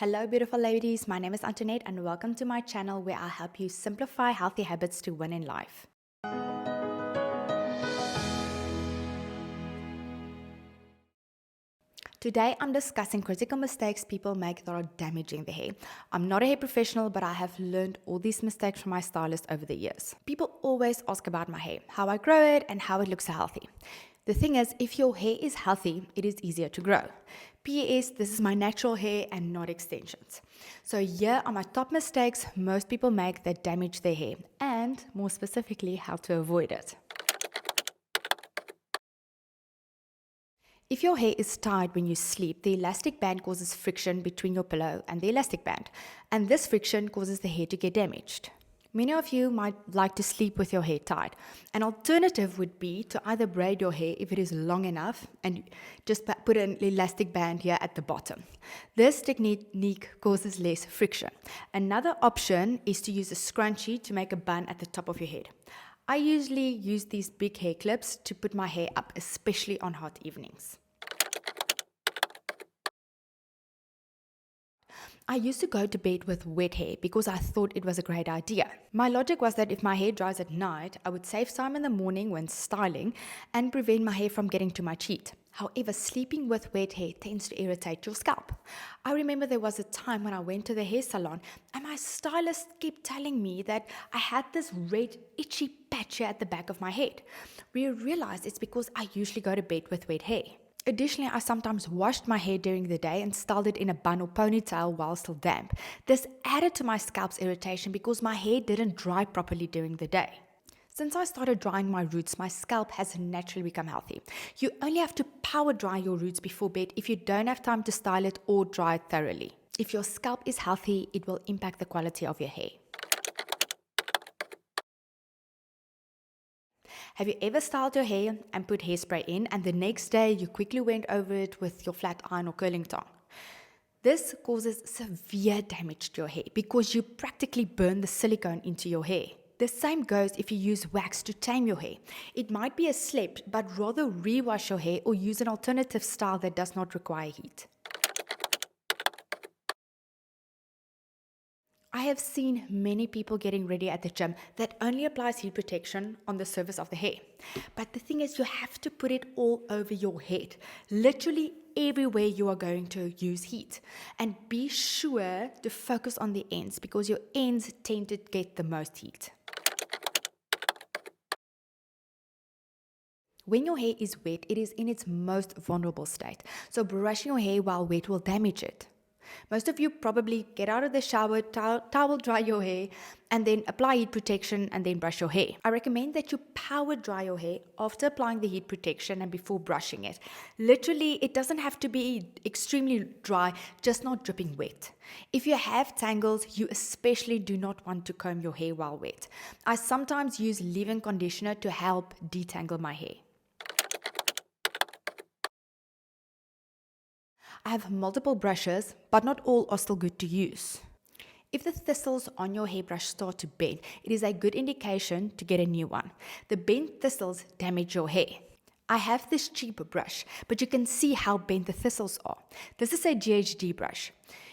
Hello beautiful ladies, my name is Antoinette and welcome to my channel where I help you simplify healthy habits to win in life. Today I'm discussing critical mistakes people make that are damaging the hair. I'm not a hair professional, but I have learned all these mistakes from my stylist over the years. People always ask about my hair, how I grow it and how it looks so healthy. The thing is, if your hair is healthy, it is easier to grow. P.S. This is my natural hair and not extensions. So here are my top mistakes most people make that damage their hair, and more specifically, how to avoid it. If your hair is tied when you sleep, the elastic band causes friction between your pillow and the elastic band, and this friction causes the hair to get damaged. Many of you might like to sleep with your hair tied. An alternative would be to either braid your hair if it is long enough and just put an elastic band here at the bottom. This technique causes less friction. Another option is to use a scrunchie to make a bun at the top of your head. I usually use these big hair clips to put my hair up, especially on hot evenings. I used to go to bed with wet hair because I thought it was a great idea. My logic was that if my hair dries at night, I would save time in the morning when styling and prevent my hair from getting too much heat. However, sleeping with wet hair tends to irritate your scalp. I remember there was a time when I went to the hair salon and my stylist kept telling me that I had this red, itchy patch here at the back of my head. We realized it's because I usually go to bed with wet hair. Additionally, I sometimes washed my hair during the day and styled it in a bun or ponytail while still damp. This added to my scalp's irritation because my hair didn't dry properly during the day. Since I started drying my roots, my scalp has naturally become healthy. You only have to power dry your roots before bed if you don't have time to style it or dry it thoroughly. If your scalp is healthy, it will impact the quality of your hair. Have you ever styled your hair and put hairspray in and the next day you quickly went over it with your flat iron or curling tong? This causes severe damage to your hair because you practically burn the silicone into your hair. The same goes if you use wax to tame your hair. It might be a slip, but rather rewash your hair or use an alternative style that does not require heat. I have seen many people getting ready at the gym that only applies heat protection on the surface of the hair. But the thing is, you have to put it all over your head, literally everywhere you are going to use heat. And be sure to focus on the ends because your ends tend to get the most heat. When your hair is wet, it is in its most vulnerable state. So brushing your hair while wet will damage it. Most of you probably get out of the shower, towel dry your hair, and then apply heat protection and then brush your hair. I recommend that you power dry your hair after applying the heat protection and before brushing it. Literally, it doesn't have to be extremely dry, just not dripping wet. If you have tangles, you especially do not want to comb your hair while wet. I sometimes use leave-in conditioner to help detangle my hair. I have multiple brushes, but not all are still good to use. If the thistles on your hairbrush start to bend, it is a good indication to get a new one. The bent thistles damage your hair. I have this cheap brush, but you can see how bent the thistles are. This is a GHD brush.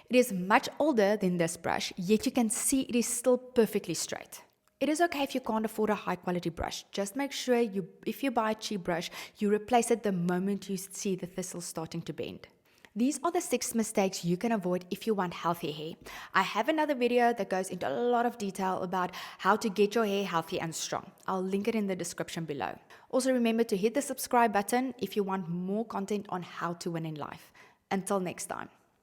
It is much older than this brush, yet you can see it is still perfectly straight. It is okay if you can't afford a high quality brush. Just make sure if you buy a cheap brush, you replace it the moment you see the thistles starting to bend. These are the 6 mistakes you can avoid if you want healthy hair. I have another video that goes into a lot of detail about how to get your hair healthy and strong. I'll link it in the description below. Also remember to hit the subscribe button if you want more content on how to win in life. Until next time.